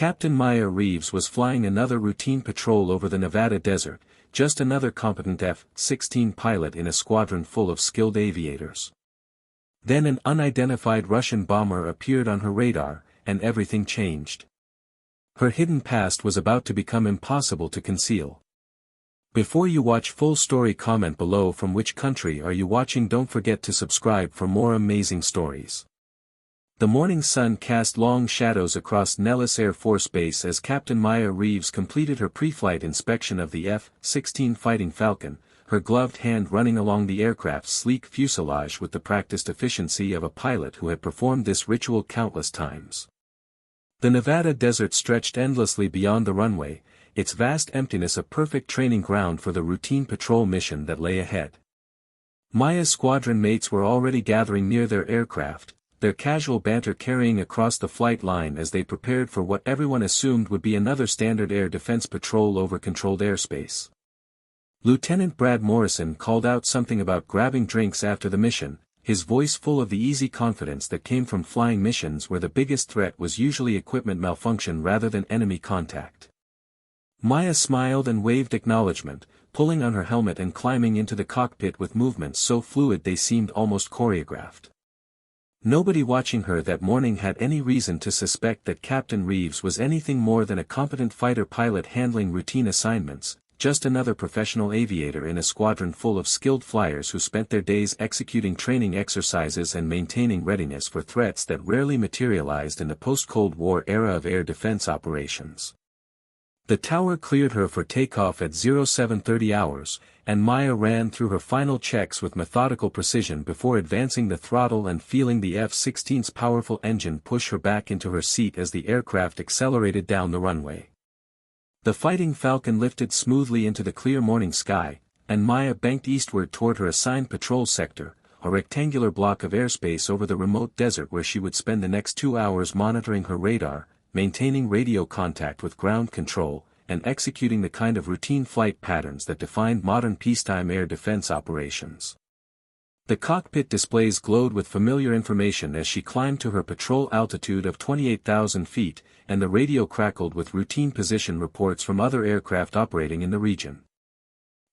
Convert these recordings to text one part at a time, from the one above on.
Captain Maya Reeves was flying another routine patrol over the Nevada desert, just another competent F-16 pilot in a squadron full of skilled aviators. Then an unidentified Russian bomber appeared on her radar, and everything changed. Her hidden past was about to become impossible to conceal. Before you watch full story, comment below from which country are you watching. Don't forget to subscribe for more amazing stories. The morning sun cast long shadows across Nellis Air Force Base as Captain Maya Reeves completed her pre-flight inspection of the F-16 Fighting Falcon, her gloved hand running along the aircraft's sleek fuselage with the practiced efficiency of a pilot who had performed this ritual countless times. The Nevada desert stretched endlessly beyond the runway, its vast emptiness a perfect training ground for the routine patrol mission that lay ahead. Maya's squadron mates were already gathering near their aircraft, their casual banter carrying across the flight line as they prepared for what everyone assumed would be another standard air defense patrol over controlled airspace. Lieutenant Brad Morrison called out something about grabbing drinks after the mission, his voice full of the easy confidence that came from flying missions where the biggest threat was usually equipment malfunction rather than enemy contact. Maya smiled and waved acknowledgement, pulling on her helmet and climbing into the cockpit with movements so fluid they seemed almost choreographed. Nobody watching her that morning had any reason to suspect that Captain Reeves was anything more than a competent fighter pilot handling routine assignments, just another professional aviator in a squadron full of skilled flyers who spent their days executing training exercises and maintaining readiness for threats that rarely materialized in the post-Cold War era of air defense operations. The tower cleared her for takeoff at 0730 hours, and Maya ran through her final checks with methodical precision before advancing the throttle and feeling the F-16's powerful engine push her back into her seat as the aircraft accelerated down the runway. The Fighting Falcon lifted smoothly into the clear morning sky, and Maya banked eastward toward her assigned patrol sector, a rectangular block of airspace over the remote desert where she would spend the next 2 hours monitoring her radar, maintaining radio contact with ground control, and executing the kind of routine flight patterns that defined modern peacetime air defense operations. The cockpit displays glowed with familiar information as she climbed to her patrol altitude of 28,000 feet, and the radio crackled with routine position reports from other aircraft operating in the region.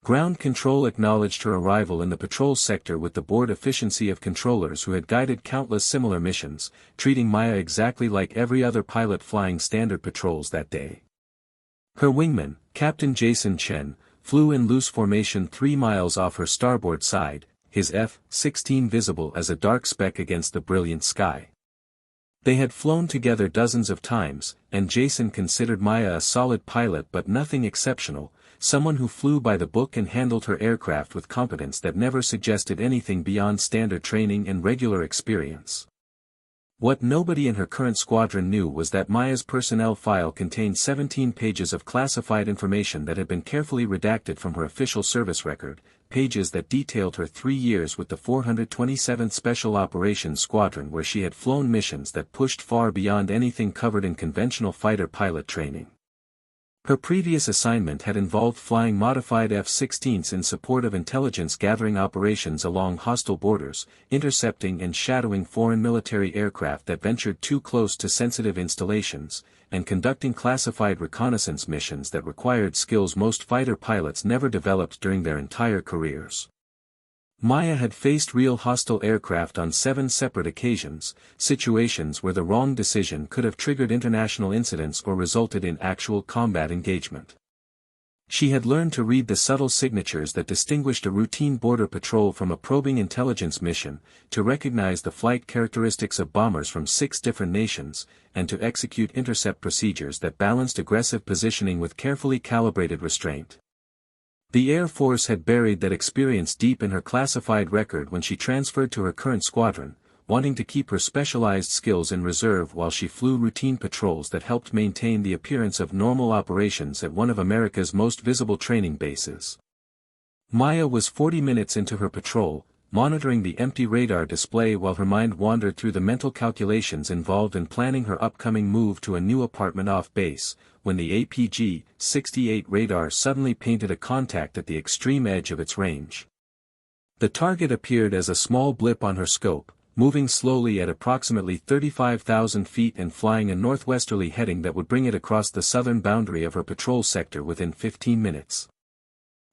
Ground control acknowledged her arrival in the patrol sector with the bored efficiency of controllers who had guided countless similar missions, treating Maya exactly like every other pilot flying standard patrols that day. Her wingman, Captain Jason Chen, flew in loose formation 3 miles off her starboard side, his F-16 visible as a dark speck against the brilliant sky. They had flown together dozens of times, and Jason considered Maya a solid pilot but nothing exceptional, someone who flew by the book and handled her aircraft with competence that never suggested anything beyond standard training and regular experience. What nobody in her current squadron knew was that Maya's personnel file contained 17 pages of classified information that had been carefully redacted from her official service record, pages that detailed her 3 years with the 427th Special Operations Squadron where she had flown missions that pushed far beyond anything covered in conventional fighter pilot training. Her previous assignment had involved flying modified F-16s in support of intelligence-gathering operations along hostile borders, intercepting and shadowing foreign military aircraft that ventured too close to sensitive installations, and conducting classified reconnaissance missions that required skills most fighter pilots never developed during their entire careers. Maya had faced real hostile aircraft on 7 separate occasions, situations where the wrong decision could have triggered international incidents or resulted in actual combat engagement. She had learned to read the subtle signatures that distinguished a routine border patrol from a probing intelligence mission, to recognize the flight characteristics of bombers from 6 different nations, and to execute intercept procedures that balanced aggressive positioning with carefully calibrated restraint. The Air Force had buried that experience deep in her classified record when she transferred to her current squadron, wanting to keep her specialized skills in reserve while she flew routine patrols that helped maintain the appearance of normal operations at one of America's most visible training bases. Maya was 40 minutes into her patrol, monitoring the empty radar display while her mind wandered through the mental calculations involved in planning her upcoming move to a new apartment off base, when the APG-68 radar suddenly painted a contact at the extreme edge of its range. The target appeared as a small blip on her scope, moving slowly at approximately 35,000 feet and flying a northwesterly heading that would bring it across the southern boundary of her patrol sector within 15 minutes.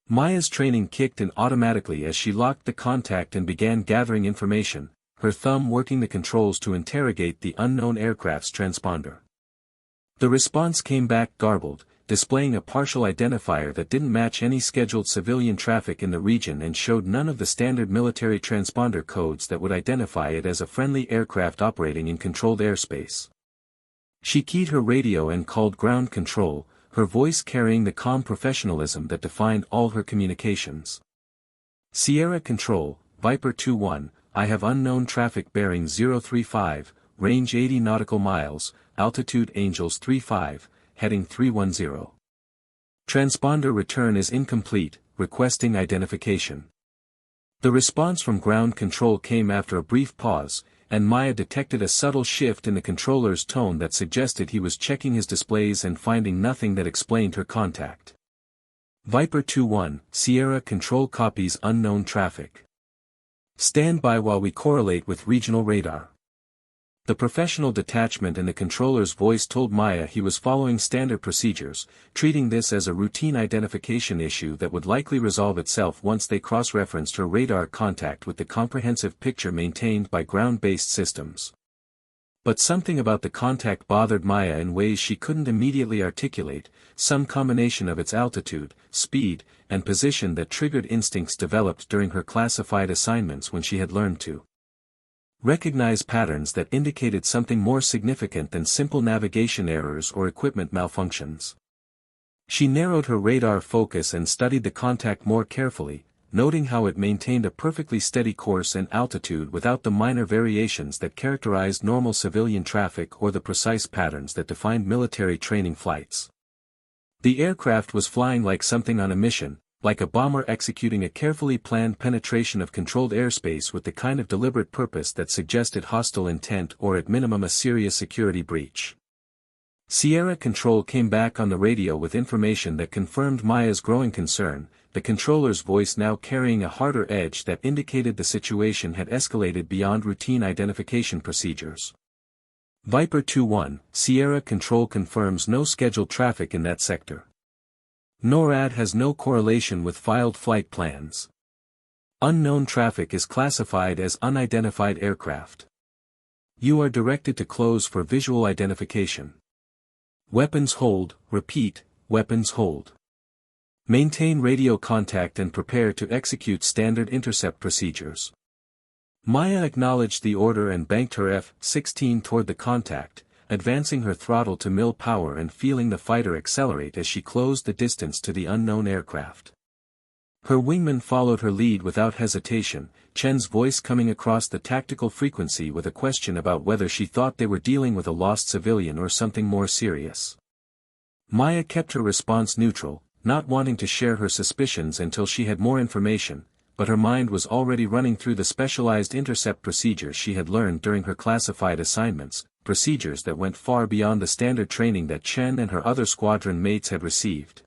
Maya's training kicked in automatically as she locked the contact and began gathering information, her thumb working the controls to interrogate the unknown aircraft's transponder. The response came back garbled, displaying a partial identifier that didn't match any scheduled civilian traffic in the region and showed none of the standard military transponder codes that would identify it as a friendly aircraft operating in controlled airspace. She keyed her radio and called ground control, her voice carrying the calm professionalism that defined all her communications. Sierra Control, Viper 2-1, I have unknown traffic bearing 035, range 80 nautical miles, altitude Angels 35, heading 310. Transponder return is incomplete, requesting identification. The response from ground control came after a brief pause, and Maya detected a subtle shift in the controller's tone that suggested he was checking his displays and finding nothing that explained her contact. Viper 2-1, Sierra Control copies unknown traffic. Stand by while we correlate with regional radar. The professional detachment in the controller's voice told Maya he was following standard procedures, treating this as a routine identification issue that would likely resolve itself once they cross-referenced her radar contact with the comprehensive picture maintained by ground-based systems. But something about the contact bothered Maya in ways she couldn't immediately articulate, some combination of its altitude, speed, and position that triggered instincts developed during her classified assignments when she had learned to recognize patterns that indicated something more significant than simple navigation errors or equipment malfunctions. She narrowed her radar focus and studied the contact more carefully, noting how it maintained a perfectly steady course and altitude without the minor variations that characterized normal civilian traffic or the precise patterns that defined military training flights. The aircraft was flying like something on a mission, like a bomber executing a carefully planned penetration of controlled airspace with the kind of deliberate purpose that suggested hostile intent or at minimum a serious security breach. Sierra Control came back on the radio with information that confirmed Maya's growing concern, the controller's voice now carrying a harder edge that indicated the situation had escalated beyond routine identification procedures. Viper 2-1, Sierra Control confirms no scheduled traffic in that sector. NORAD has no correlation with filed flight plans. Unknown traffic is classified as unidentified aircraft. You are directed to close for visual identification. Weapons hold, repeat, weapons hold. Maintain radio contact and prepare to execute standard intercept procedures. Maya acknowledged the order and banked her F-16 toward the contact, advancing her throttle to mill power and feeling the fighter accelerate as she closed the distance to the unknown aircraft. Her wingman followed her lead without hesitation, Chen's voice coming across the tactical frequency with a question about whether she thought they were dealing with a lost civilian or something more serious. Maya kept her response neutral, not wanting to share her suspicions until she had more information, but her mind was already running through the specialized intercept procedures she had learned during her classified assignments, procedures that went far beyond the standard training that Chen and her other squadron mates had received.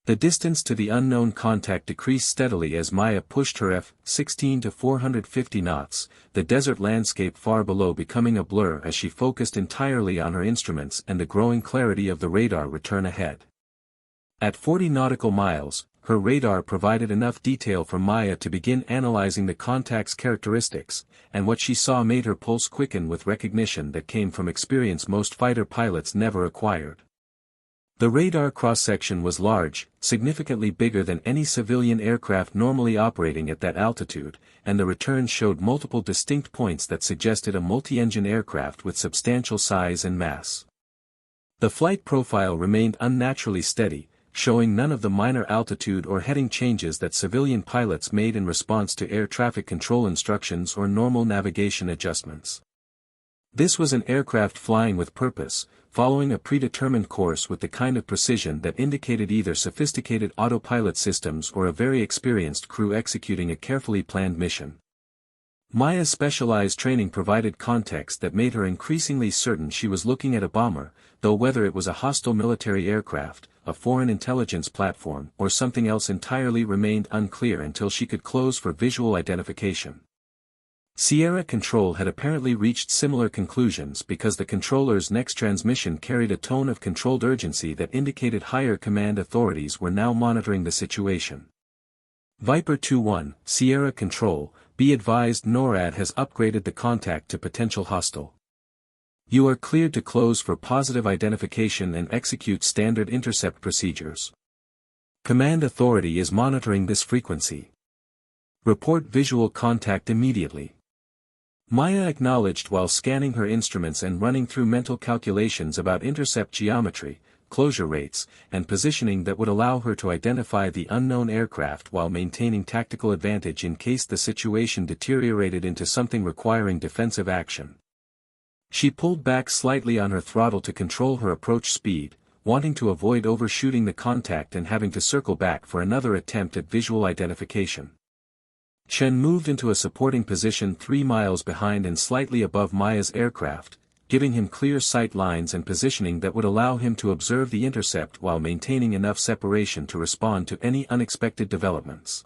The distance to the unknown contact decreased steadily as Maya pushed her F-16 to 450 knots, the desert landscape far below becoming a blur as she focused entirely on her instruments and the growing clarity of the radar return ahead. At 40 nautical miles, her radar provided enough detail for Maya to begin analyzing the contact's characteristics, and what she saw made her pulse quicken with recognition that came from experience most fighter pilots never acquired. The radar cross-section was large, significantly bigger than any civilian aircraft normally operating at that altitude, and the return showed multiple distinct points that suggested a multi-engine aircraft with substantial size and mass. The flight profile remained unnaturally steady, showing none of the minor altitude or heading changes that civilian pilots made in response to air traffic control instructions or normal navigation adjustments. This was an aircraft flying with purpose, following a predetermined course with the kind of precision that indicated either sophisticated autopilot systems or a very experienced crew executing a carefully planned mission. Maya's specialized training provided context that made her increasingly certain she was looking at a bomber, though whether it was a hostile military aircraft, a foreign intelligence platform, or something else entirely remained unclear until she could close for visual identification. Sierra Control had apparently reached similar conclusions because the controller's next transmission carried a tone of controlled urgency that indicated higher command authorities were now monitoring the situation. Viper 2-1, Sierra Control, be advised NORAD has upgraded the contact to potential hostile. You are cleared to close for positive identification and execute standard intercept procedures. Command authority is monitoring this frequency. Report visual contact immediately. Maya acknowledged while scanning her instruments and running through mental calculations about intercept geometry, closure rates, and positioning that would allow her to identify the unknown aircraft while maintaining tactical advantage in case the situation deteriorated into something requiring defensive action. She pulled back slightly on her throttle to control her approach speed, wanting to avoid overshooting the contact and having to circle back for another attempt at visual identification. Chen moved into a supporting position 3 miles behind and slightly above Maya's aircraft, giving him clear sight lines and positioning that would allow him to observe the intercept while maintaining enough separation to respond to any unexpected developments.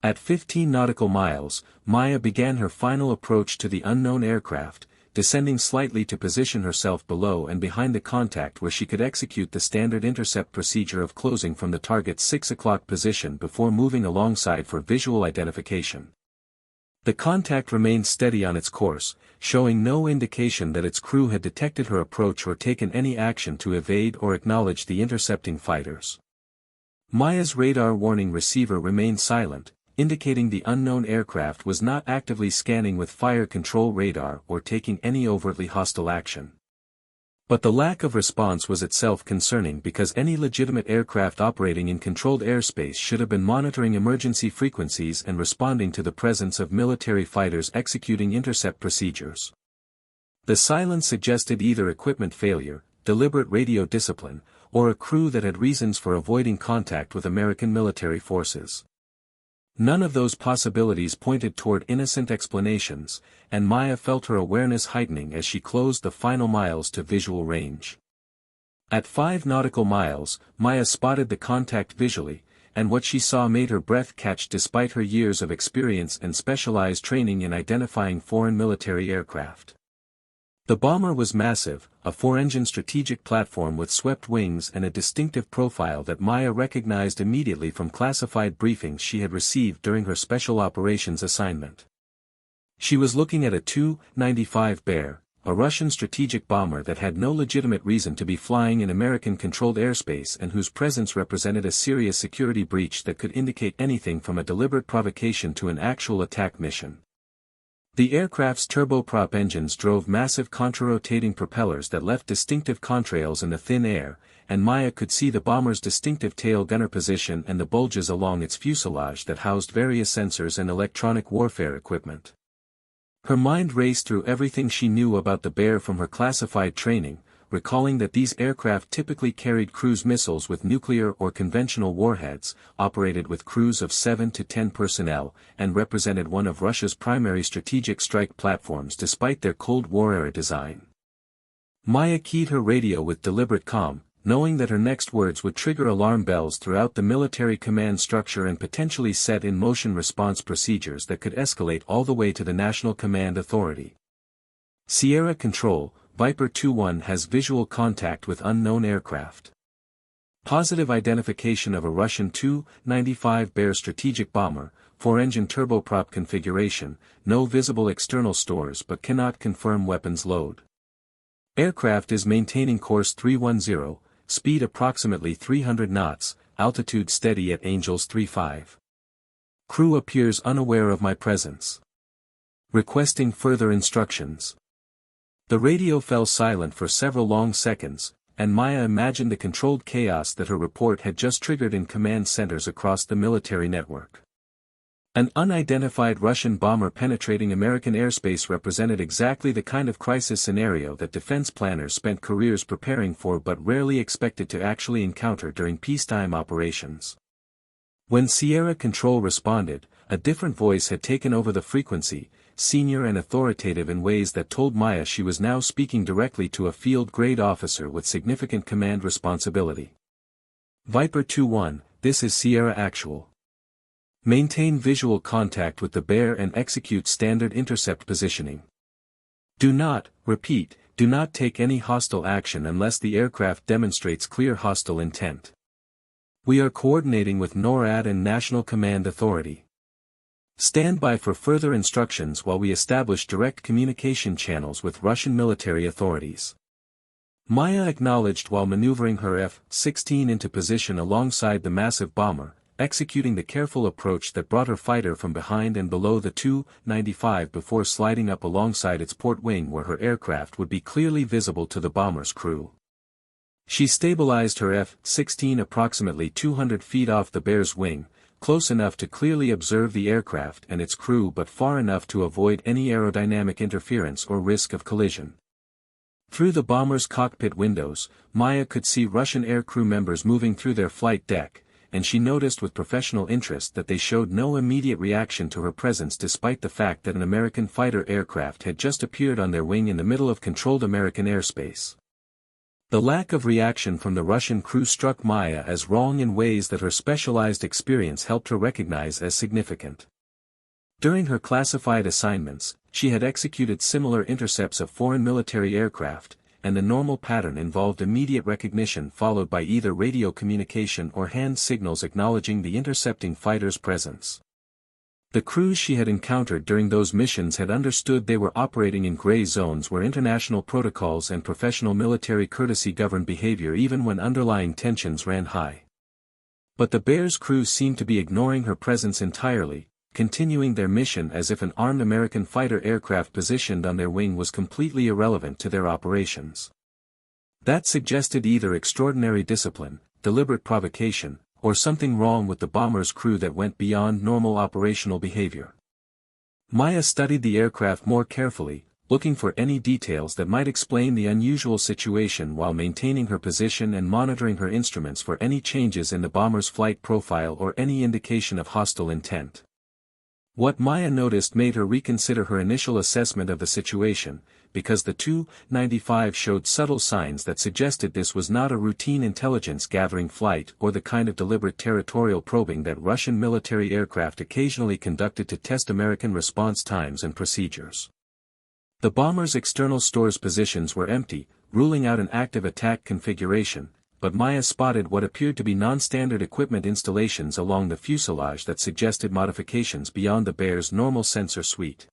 At 15 nautical miles, Maya began her final approach to the unknown aircraft, descending slightly to position herself below and behind the contact where she could execute the standard intercept procedure of closing from the target's 6 o'clock position before moving alongside for visual identification. The contact remained steady on its course, showing no indication that its crew had detected her approach or taken any action to evade or acknowledge the intercepting fighters. Maya's radar warning receiver remained silent, indicating the unknown aircraft was not actively scanning with fire control radar or taking any overtly hostile action. But the lack of response was itself concerning because any legitimate aircraft operating in controlled airspace should have been monitoring emergency frequencies and responding to the presence of military fighters executing intercept procedures. The silence suggested either equipment failure, deliberate radio discipline, or a crew that had reasons for avoiding contact with American military forces. None of those possibilities pointed toward innocent explanations, and Maya felt her awareness heightening as she closed the final miles to visual range. At 5 nautical miles, Maya spotted the contact visually, and what she saw made her breath catch despite her years of experience and specialized training in identifying foreign military aircraft. The bomber was massive, a 4-engine strategic platform with swept wings and a distinctive profile that Maya recognized immediately from classified briefings she had received during her special operations assignment. She was looking at a Tu-95 Bear, a Russian strategic bomber that had no legitimate reason to be flying in American-controlled airspace and whose presence represented a serious security breach that could indicate anything from a deliberate provocation to an actual attack mission. The aircraft's turboprop engines drove massive contra-rotating propellers that left distinctive contrails in the thin air, and Maya could see the bomber's distinctive tail gunner position and the bulges along its fuselage that housed various sensors and electronic warfare equipment. Her mind raced through everything she knew about the Bear from her classified training, recalling that these aircraft typically carried cruise missiles with nuclear or conventional warheads, operated with crews of 7 to 10 personnel, and represented one of Russia's primary strategic strike platforms despite their Cold War-era design. Maya keyed her radio with deliberate calm, knowing that her next words would trigger alarm bells throughout the military command structure and potentially set in motion response procedures that could escalate all the way to the National Command Authority. Sierra Control, Viper 2-1 has visual contact with unknown aircraft. Positive identification of a Russian Tu-95 Bear strategic bomber, 4-engine turboprop configuration, no visible external stores but cannot confirm weapons load. Aircraft is maintaining course 310, speed approximately 300 knots, altitude steady at Angels 35. Crew appears unaware of my presence. Requesting further instructions. The radio fell silent for several long seconds, and Maya imagined the controlled chaos that her report had just triggered in command centers across the military network. An unidentified Russian bomber penetrating American airspace represented exactly the kind of crisis scenario that defense planners spent careers preparing for but rarely expected to actually encounter during peacetime operations. When Sierra Control responded, a different voice had taken over the frequency, senior and authoritative in ways that told Maya she was now speaking directly to a field-grade officer with significant command responsibility. Viper 2-1, this is Sierra Actual. Maintain visual contact with the bear and execute standard intercept positioning. Do not, repeat, do not take any hostile action unless the aircraft demonstrates clear hostile intent. We are coordinating with NORAD and National Command Authority. Stand by for further instructions while we establish direct communication channels with Russian military authorities. Maya acknowledged while maneuvering her F-16 into position alongside the massive bomber, executing the careful approach that brought her fighter from behind and below the Tu-95 before sliding up alongside its port wing where her aircraft would be clearly visible to the bomber's crew. She stabilized her F-16 approximately 200 feet off the bear's wing, close enough to clearly observe the aircraft and its crew but far enough to avoid any aerodynamic interference or risk of collision. Through the bomber's cockpit windows, Maya could see Russian aircrew members moving through their flight deck, and she noticed with professional interest that they showed no immediate reaction to her presence despite the fact that an American fighter aircraft had just appeared on their wing in the middle of controlled American airspace. The lack of reaction from the Russian crew struck Maya as wrong in ways that her specialized experience helped her recognize as significant. During her classified assignments, she had executed similar intercepts of foreign military aircraft, and the normal pattern involved immediate recognition followed by either radio communication or hand signals acknowledging the intercepting fighter's presence. The crews she had encountered during those missions had understood they were operating in gray zones where international protocols and professional military courtesy governed behavior even when underlying tensions ran high. But the Bear's crew seemed to be ignoring her presence entirely, continuing their mission as if an armed American fighter aircraft positioned on their wing was completely irrelevant to their operations. That suggested either extraordinary discipline, deliberate provocation, or something wrong with the bomber's crew that went beyond normal operational behavior. Maya studied the aircraft more carefully, looking for any details that might explain the unusual situation while maintaining her position and monitoring her instruments for any changes in the bomber's flight profile or any indication of hostile intent. What Maya noticed made her reconsider her initial assessment of the situation, because the Tu-95 showed subtle signs that suggested this was not a routine intelligence-gathering flight or the kind of deliberate territorial probing that Russian military aircraft occasionally conducted to test American response times and procedures. The bomber's external stores positions were empty, ruling out an active attack configuration, but Maya spotted what appeared to be non-standard equipment installations along the fuselage that suggested modifications beyond the Bear's normal sensor suite.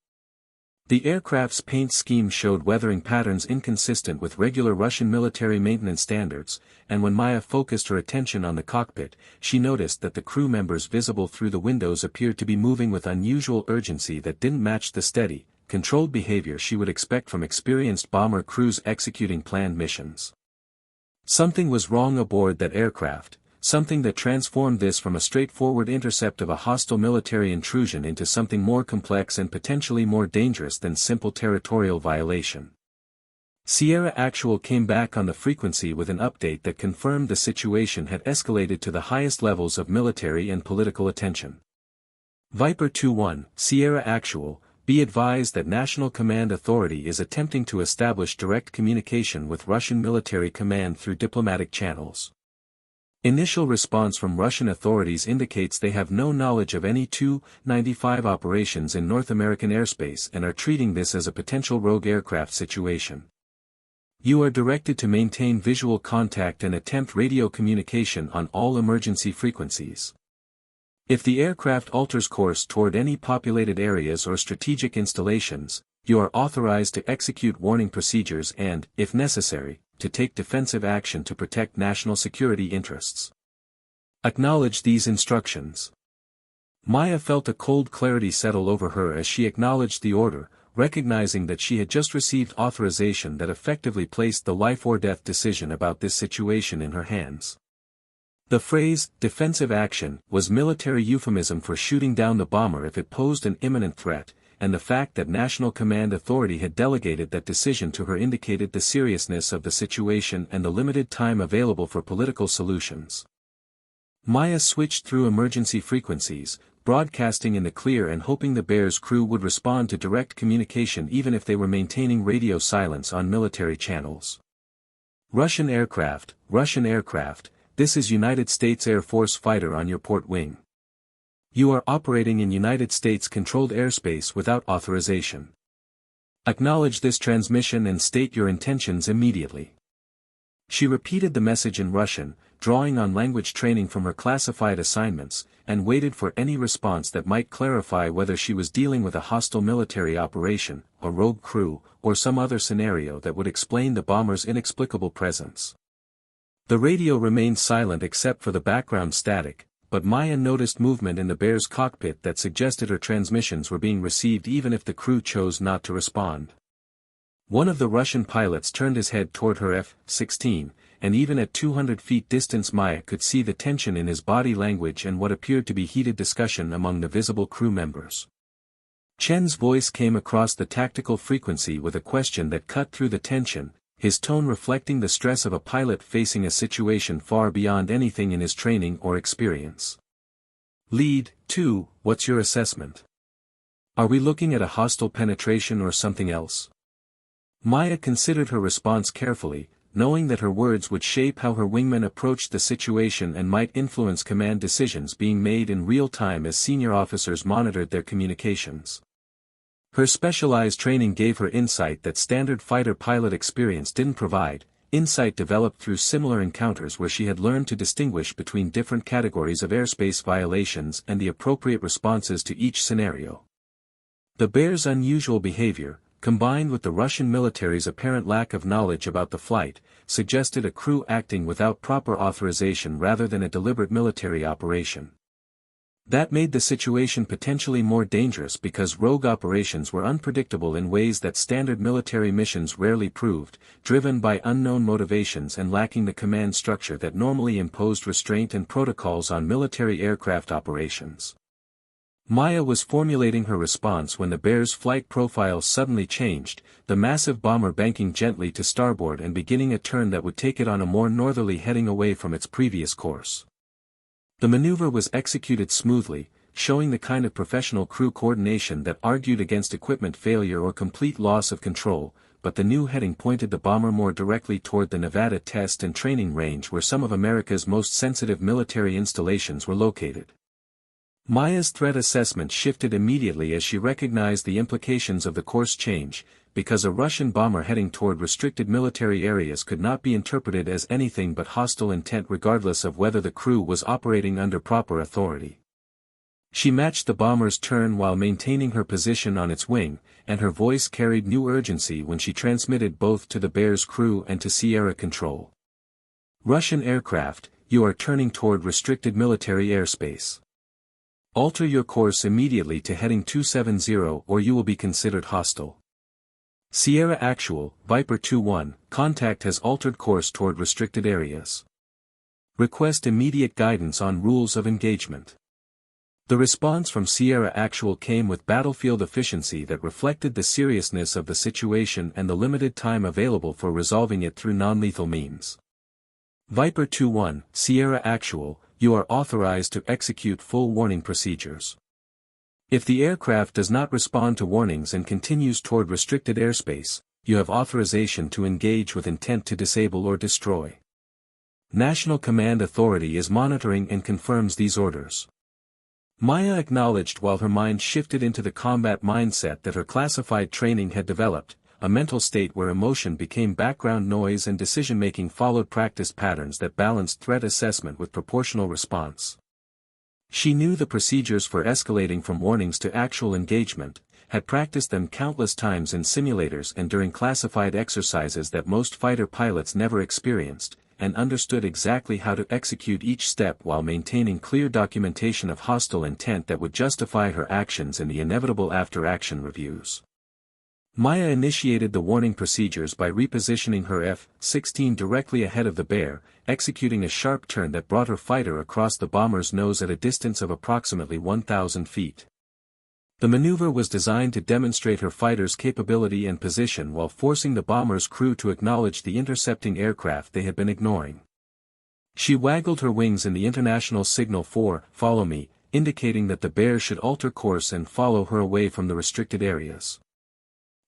The aircraft's paint scheme showed weathering patterns inconsistent with regular Russian military maintenance standards, and when Maya focused her attention on the cockpit, she noticed that the crew members visible through the windows appeared to be moving with unusual urgency that didn't match the steady, controlled behavior she would expect from experienced bomber crews executing planned missions. Something was wrong aboard that aircraft, something that transformed this from a straightforward intercept of a hostile military intrusion into something more complex and potentially more dangerous than simple territorial violation. Sierra Actual came back on the frequency with an update that confirmed the situation had escalated to the highest levels of military and political attention. Viper 2-1, Sierra Actual, be advised that National Command Authority is attempting to establish direct communication with Russian military command through diplomatic channels. Initial response from Russian authorities indicates they have no knowledge of any Tu-95 operations in North American airspace and are treating this as a potential rogue aircraft situation. You are directed to maintain visual contact and attempt radio communication on all emergency frequencies. If the aircraft alters course toward any populated areas or strategic installations, you are authorized to execute warning procedures and, if necessary, to take defensive action to protect national security interests. Acknowledge these instructions. Maya felt a cold clarity settle over her as she acknowledged the order, recognizing that she had just received authorization that effectively placed the life-or-death decision about this situation in her hands. The phrase, defensive action, was military euphemism for shooting down the bomber if it posed an imminent threat, and the fact that National Command Authority had delegated that decision to her indicated the seriousness of the situation and the limited time available for political solutions. Maya switched through emergency frequencies, broadcasting in the clear and hoping the Bear's crew would respond to direct communication even if they were maintaining radio silence on military channels. Russian aircraft, this is United States Air Force fighter on your port wing. You are operating in United States-controlled airspace without authorization. Acknowledge this transmission and state your intentions immediately. She repeated the message in Russian, drawing on language training from her classified assignments, and waited for any response that might clarify whether she was dealing with a hostile military operation, a rogue crew, or some other scenario that would explain the bomber's inexplicable presence. The radio remained silent except for the background static, but Maya noticed movement in the Bear's cockpit that suggested her transmissions were being received even if the crew chose not to respond. One of the Russian pilots turned his head toward her F-16, and even at 200 feet distance Maya could see the tension in his body language and what appeared to be heated discussion among the visible crew members. Chen's voice came across the tactical frequency with a question that cut through the tension, his tone reflecting the stress of a pilot facing a situation far beyond anything in his training or experience. Lead 2, what's your assessment? Are we looking at a hostile penetration or something else? Maya considered her response carefully, knowing that her words would shape how her wingmen approached the situation and might influence command decisions being made in real time as senior officers monitored their communications. Her specialized training gave her insight that standard fighter pilot experience didn't provide, insight developed through similar encounters where she had learned to distinguish between different categories of airspace violations and the appropriate responses to each scenario. The Bear's unusual behavior, combined with the Russian military's apparent lack of knowledge about the flight, suggested a crew acting without proper authorization rather than a deliberate military operation. That made the situation potentially more dangerous because rogue operations were unpredictable in ways that standard military missions rarely proved, driven by unknown motivations and lacking the command structure that normally imposed restraint and protocols on military aircraft operations. Maya was formulating her response when the Bear's flight profile suddenly changed, the massive bomber banking gently to starboard and beginning a turn that would take it on a more northerly heading away from its previous course. The maneuver was executed smoothly, showing the kind of professional crew coordination that argued against equipment failure or complete loss of control, but the new heading pointed the bomber more directly toward the Nevada test and training range where some of America's most sensitive military installations were located. Maya's threat assessment shifted immediately as she recognized the implications of the course change, because a Russian bomber heading toward restricted military areas could not be interpreted as anything but hostile intent regardless of whether the crew was operating under proper authority. She matched the bomber's turn while maintaining her position on its wing, and her voice carried new urgency when she transmitted both to the Bear's crew and to Sierra Control. Russian aircraft, you are turning toward restricted military airspace. Alter your course immediately to heading 270 or you will be considered hostile. Sierra Actual, Viper 2-1, contact has altered course toward restricted areas. Request immediate guidance on rules of engagement. The response from Sierra Actual came with battlefield efficiency that reflected the seriousness of the situation and the limited time available for resolving it through non-lethal means. Viper 2-1, Sierra Actual, you are authorized to execute full warning procedures. If the aircraft does not respond to warnings and continues toward restricted airspace, you have authorization to engage with intent to disable or destroy. National Command Authority is monitoring and confirms these orders. Maya acknowledged while her mind shifted into the combat mindset that her classified training had developed, a mental state where emotion became background noise and decision-making followed practiced patterns that balanced threat assessment with proportional response. She knew the procedures for escalating from warnings to actual engagement, had practiced them countless times in simulators and during classified exercises that most fighter pilots never experienced, and understood exactly how to execute each step while maintaining clear documentation of hostile intent that would justify her actions in the inevitable after-action reviews. Maya initiated the warning procedures by repositioning her F-16 directly ahead of the Bear, executing a sharp turn that brought her fighter across the bomber's nose at a distance of approximately 1,000 feet. The maneuver was designed to demonstrate her fighter's capability and position while forcing the bomber's crew to acknowledge the intercepting aircraft they had been ignoring. She waggled her wings in the international signal for "Follow me," indicating that the Bear should alter course and follow her away from the restricted areas.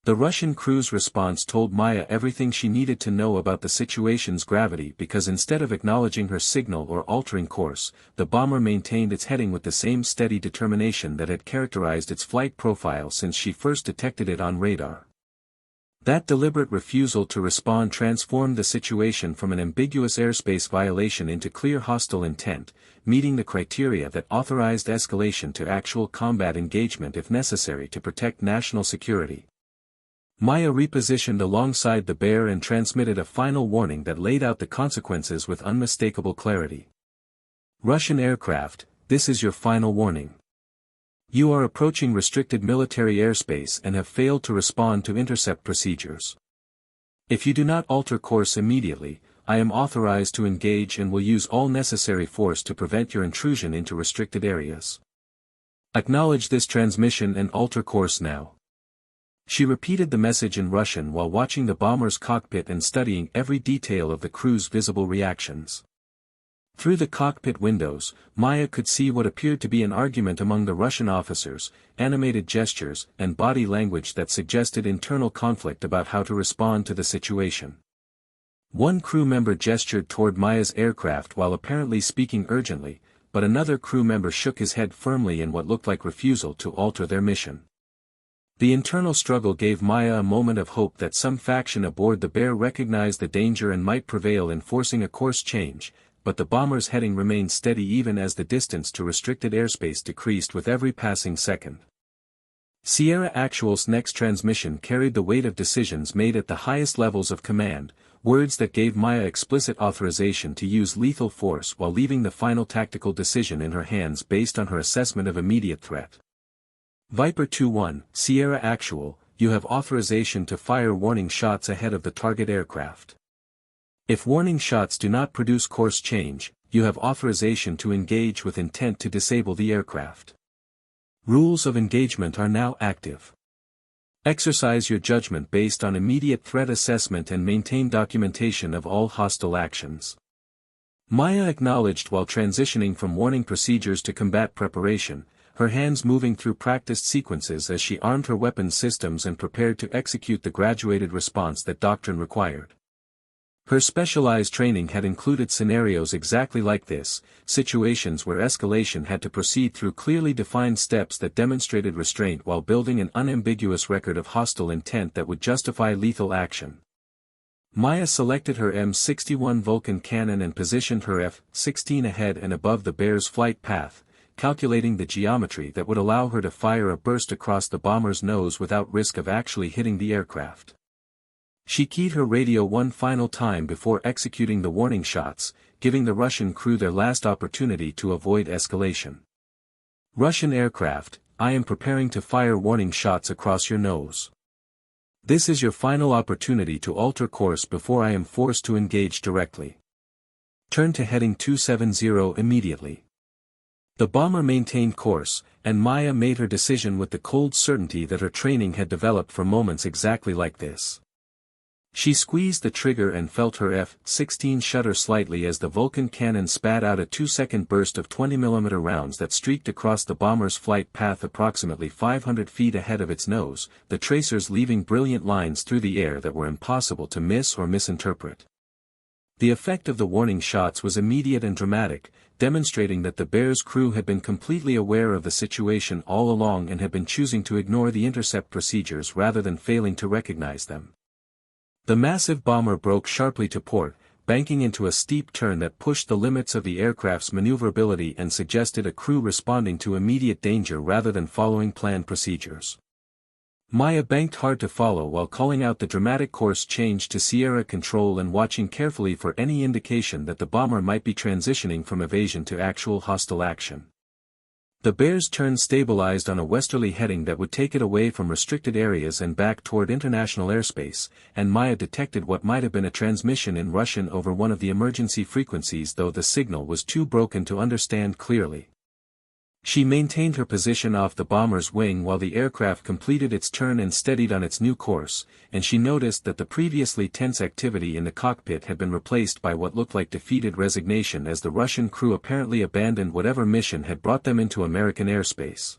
The Russian crew's response told Maya everything she needed to know about the situation's gravity because instead of acknowledging her signal or altering course, the bomber maintained its heading with the same steady determination that had characterized its flight profile since she first detected it on radar. That deliberate refusal to respond transformed the situation from an ambiguous airspace violation into clear hostile intent, meeting the criteria that authorized escalation to actual combat engagement if necessary to protect national security. Maya repositioned alongside the bear and transmitted a final warning that laid out the consequences with unmistakable clarity. Russian aircraft, this is your final warning. You are approaching restricted military airspace and have failed to respond to intercept procedures. If you do not alter course immediately, I am authorized to engage and will use all necessary force to prevent your intrusion into restricted areas. Acknowledge this transmission and alter course now. She repeated the message in Russian while watching the bomber's cockpit and studying every detail of the crew's visible reactions. Through the cockpit windows, Maya could see what appeared to be an argument among the Russian officers, animated gestures and body language that suggested internal conflict about how to respond to the situation. One crew member gestured toward Maya's aircraft while apparently speaking urgently, but another crew member shook his head firmly in what looked like refusal to alter their mission. The internal struggle gave Maya a moment of hope that some faction aboard the bear recognized the danger and might prevail in forcing a course change, but the bomber's heading remained steady even as the distance to restricted airspace decreased with every passing second. Sierra Actual's next transmission carried the weight of decisions made at the highest levels of command, words that gave Maya explicit authorization to use lethal force while leaving the final tactical decision in her hands based on her assessment of immediate threat. Viper 2-1, Sierra Actual, you have authorization to fire warning shots ahead of the target aircraft. If warning shots do not produce course change, you have authorization to engage with intent to disable the aircraft. Rules of engagement are now active. Exercise your judgment based on immediate threat assessment and maintain documentation of all hostile actions. Maya acknowledged while transitioning from warning procedures to combat preparation, her hands moving through practiced sequences as she armed her weapons systems and prepared to execute the graduated response that doctrine required. Her specialized training had included scenarios exactly like this, situations where escalation had to proceed through clearly defined steps that demonstrated restraint while building an unambiguous record of hostile intent that would justify lethal action. Maya selected her M61 Vulcan cannon and positioned her F-16 ahead and above the bear's flight path, calculating the geometry that would allow her to fire a burst across the bomber's nose without risk of actually hitting the aircraft. She keyed her radio one final time before executing the warning shots, giving the Russian crew their last opportunity to avoid escalation. Russian aircraft, I am preparing to fire warning shots across your nose. This is your final opportunity to alter course before I am forced to engage directly. Turn to heading 270 immediately. The bomber maintained course, and Maya made her decision with the cold certainty that her training had developed for moments exactly like this. She squeezed the trigger and felt her F-16 shudder slightly as the Vulcan cannon spat out a 2-second burst of 20mm rounds that streaked across the bomber's flight path approximately 500 feet ahead of its nose, the tracers leaving brilliant lines through the air that were impossible to miss or misinterpret. The effect of the warning shots was immediate and dramatic, demonstrating that the Bear's crew had been completely aware of the situation all along and had been choosing to ignore the intercept procedures rather than failing to recognize them. The massive bomber broke sharply to port, banking into a steep turn that pushed the limits of the aircraft's maneuverability and suggested a crew responding to immediate danger rather than following planned procedures. Maya banked hard to follow while calling out the dramatic course change to Sierra Control and watching carefully for any indication that the bomber might be transitioning from evasion to actual hostile action. The Bear's turn stabilized on a westerly heading that would take it away from restricted areas and back toward international airspace, and Maya detected what might have been a transmission in Russian over one of the emergency frequencies, though the signal was too broken to understand clearly. She maintained her position off the bomber's wing while the aircraft completed its turn and steadied on its new course, and she noticed that the previously tense activity in the cockpit had been replaced by what looked like defeated resignation as the Russian crew apparently abandoned whatever mission had brought them into American airspace.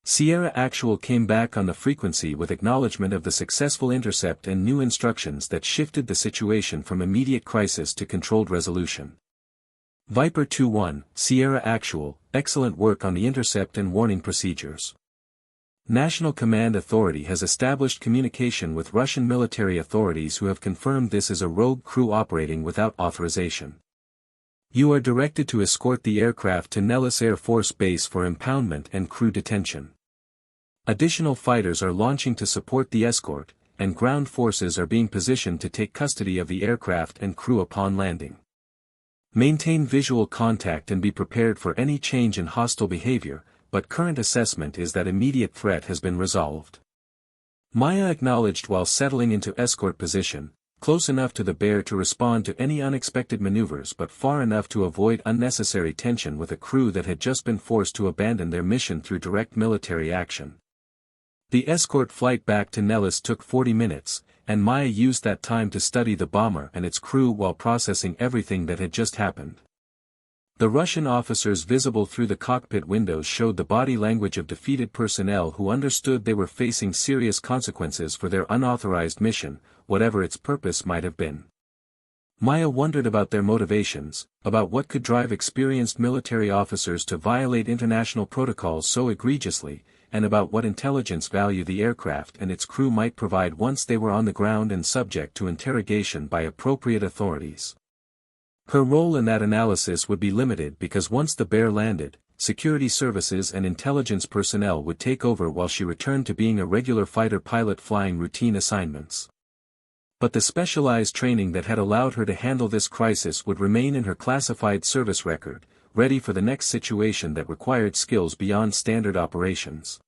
Sierra Actual came back on the frequency with acknowledgement of the successful intercept and new instructions that shifted the situation from immediate crisis to controlled resolution. Viper 2-1, Sierra Actual, excellent work on the intercept and warning procedures. National Command Authority has established communication with Russian military authorities who have confirmed this is a rogue crew operating without authorization. You are directed to escort the aircraft to Nellis Air Force Base for impoundment and crew detention. Additional fighters are launching to support the escort, and ground forces are being positioned to take custody of the aircraft and crew upon landing. Maintain visual contact and be prepared for any change in hostile behavior, but current assessment is that immediate threat has been resolved. Maya acknowledged while settling into escort position, close enough to the bear to respond to any unexpected maneuvers but far enough to avoid unnecessary tension with a crew that had just been forced to abandon their mission through direct military action. The escort flight back to Nellis took 40 minutes, and Maya used that time to study the bomber and its crew while processing everything that had just happened. The Russian officers visible through the cockpit windows showed the body language of defeated personnel who understood they were facing serious consequences for their unauthorized mission, whatever its purpose might have been. Maya wondered about their motivations, about what could drive experienced military officers to violate international protocols so egregiously, and about what intelligence value the aircraft and its crew might provide once they were on the ground and subject to interrogation by appropriate authorities. Her role in that analysis would be limited because once the bear landed, security services and intelligence personnel would take over while she returned to being a regular fighter pilot flying routine assignments. But the specialized training that had allowed her to handle this crisis would remain in her classified service record, ready for the next situation that required skills beyond standard operations.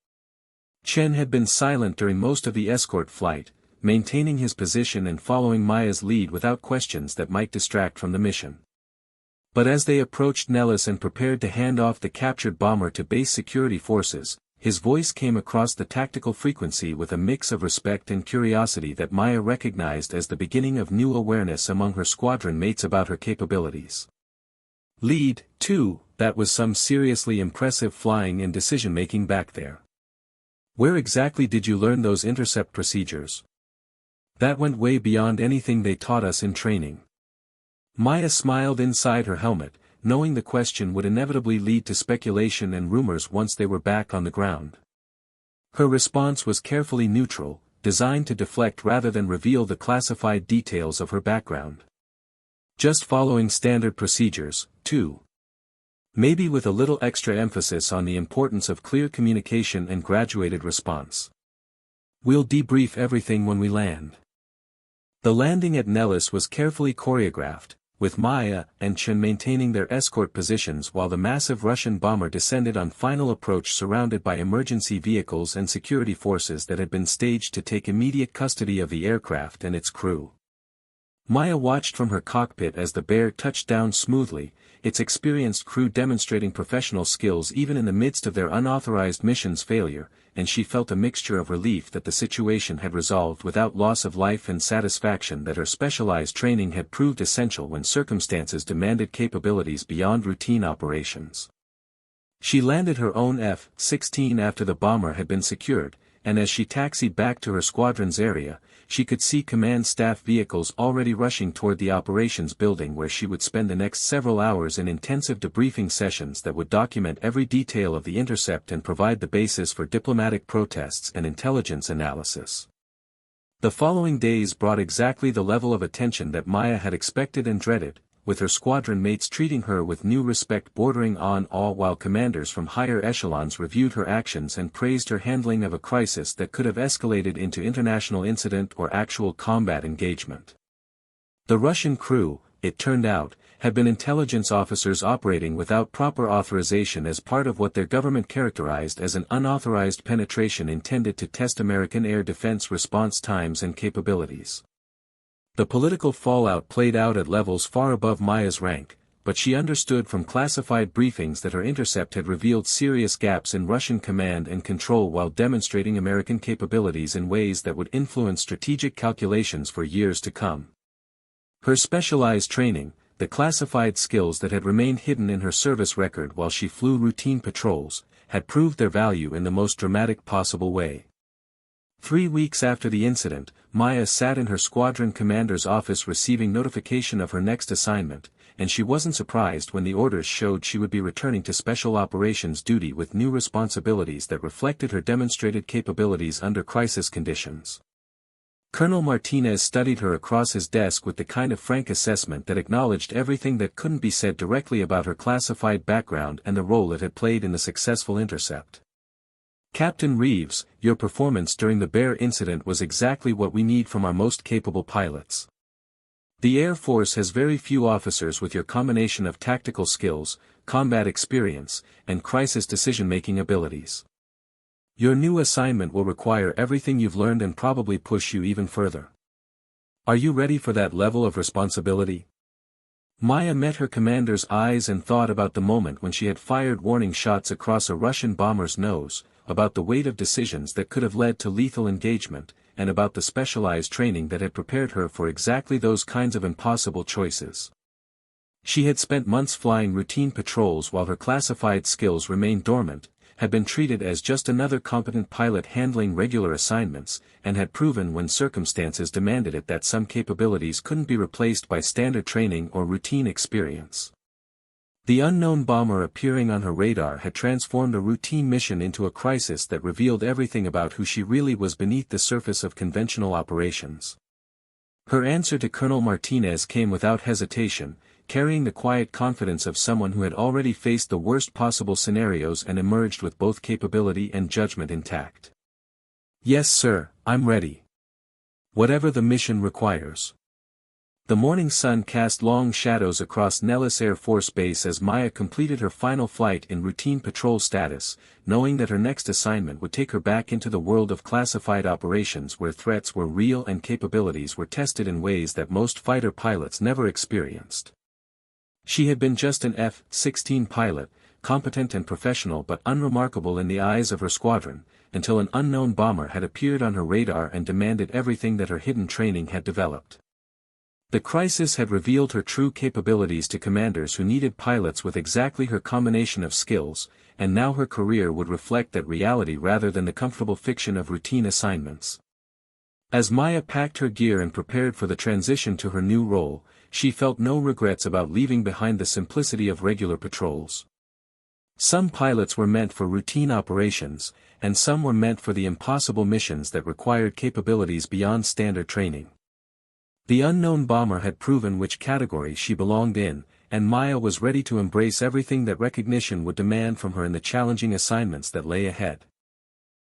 Chen had been silent during most of the escort flight, maintaining his position and following Maya's lead without questions that might distract from the mission. But as they approached Nellis and prepared to hand off the captured bomber to base security forces, his voice came across the tactical frequency with a mix of respect and curiosity that Maya recognized as the beginning of new awareness among her squadron mates about her capabilities. Lead, too, that was some seriously impressive flying and decision-making back there. Where exactly did you learn those intercept procedures? That went way beyond anything they taught us in training. Maya smiled inside her helmet, knowing the question would inevitably lead to speculation and rumors once they were back on the ground. Her response was carefully neutral, designed to deflect rather than reveal the classified details of her background. Just following standard procedures, too. Maybe with a little extra emphasis on the importance of clear communication and graduated response. We'll debrief everything when we land. The landing at Nellis was carefully choreographed, with Maya and Chen maintaining their escort positions while the massive Russian bomber descended on final approach surrounded by emergency vehicles and security forces that had been staged to take immediate custody of the aircraft and its crew. Maya watched from her cockpit as the bear touched down smoothly, its experienced crew demonstrating professional skills even in the midst of their unauthorized mission's failure, and she felt a mixture of relief that the situation had resolved without loss of life and satisfaction that her specialized training had proved essential when circumstances demanded capabilities beyond routine operations. She landed her own F-16 after the bomber had been secured, and as she taxied back to her squadron's area, she could see command staff vehicles already rushing toward the operations building where she would spend the next several hours in intensive debriefing sessions that would document every detail of the intercept and provide the basis for diplomatic protests and intelligence analysis. The following days brought exactly the level of attention that Maya had expected and dreaded, with her squadron mates treating her with new respect bordering on awe while commanders from higher echelons reviewed her actions and praised her handling of a crisis that could have escalated into international incident or actual combat engagement. The Russian crew, it turned out, had been intelligence officers operating without proper authorization as part of what their government characterized as an unauthorized penetration intended to test American air defense response times and capabilities. The political fallout played out at levels far above Maya's rank, but she understood from classified briefings that her intercept had revealed serious gaps in Russian command and control while demonstrating American capabilities in ways that would influence strategic calculations for years to come. Her specialized training, the classified skills that had remained hidden in her service record while she flew routine patrols, had proved their value in the most dramatic possible way. 3 weeks after the incident, Maya sat in her squadron commander's office receiving notification of her next assignment, and she wasn't surprised when the orders showed she would be returning to special operations duty with new responsibilities that reflected her demonstrated capabilities under crisis conditions. Colonel Martinez studied her across his desk with the kind of frank assessment that acknowledged everything that couldn't be said directly about her classified background and the role it had played in the successful intercept. "Captain Reeves, your performance during the Bear incident was exactly what we need from our most capable pilots. The Air Force has very few officers with your combination of tactical skills, combat experience, and crisis decision-making abilities. Your new assignment will require everything you've learned and probably push you even further. Are you ready for that level of responsibility?" Maya met her commander's eyes and thought about the moment when she had fired warning shots across a Russian bomber's nose, about the weight of decisions that could have led to lethal engagement, and about the specialized training that had prepared her for exactly those kinds of impossible choices. She had spent months flying routine patrols while her classified skills remained dormant, had been treated as just another competent pilot handling regular assignments, and had proven when circumstances demanded it that some capabilities couldn't be replaced by standard training or routine experience. The unknown bomber appearing on her radar had transformed a routine mission into a crisis that revealed everything about who she really was beneath the surface of conventional operations. Her answer to Colonel Martinez came without hesitation, carrying the quiet confidence of someone who had already faced the worst possible scenarios and emerged with both capability and judgment intact. "Yes, sir, I'm ready. Whatever the mission requires." The morning sun cast long shadows across Nellis Air Force Base as Maya completed her final flight in routine patrol status, knowing that her next assignment would take her back into the world of classified operations where threats were real and capabilities were tested in ways that most fighter pilots never experienced. She had been just an F-16 pilot, competent and professional but unremarkable in the eyes of her squadron, until an unknown bomber had appeared on her radar and demanded everything that her hidden training had developed. The crisis had revealed her true capabilities to commanders who needed pilots with exactly her combination of skills, and now her career would reflect that reality rather than the comfortable fiction of routine assignments. As Maya packed her gear and prepared for the transition to her new role, she felt no regrets about leaving behind the simplicity of regular patrols. Some pilots were meant for routine operations, and some were meant for the impossible missions that required capabilities beyond standard training. The unknown bomber had proven which category she belonged in, and Maya was ready to embrace everything that recognition would demand from her in the challenging assignments that lay ahead.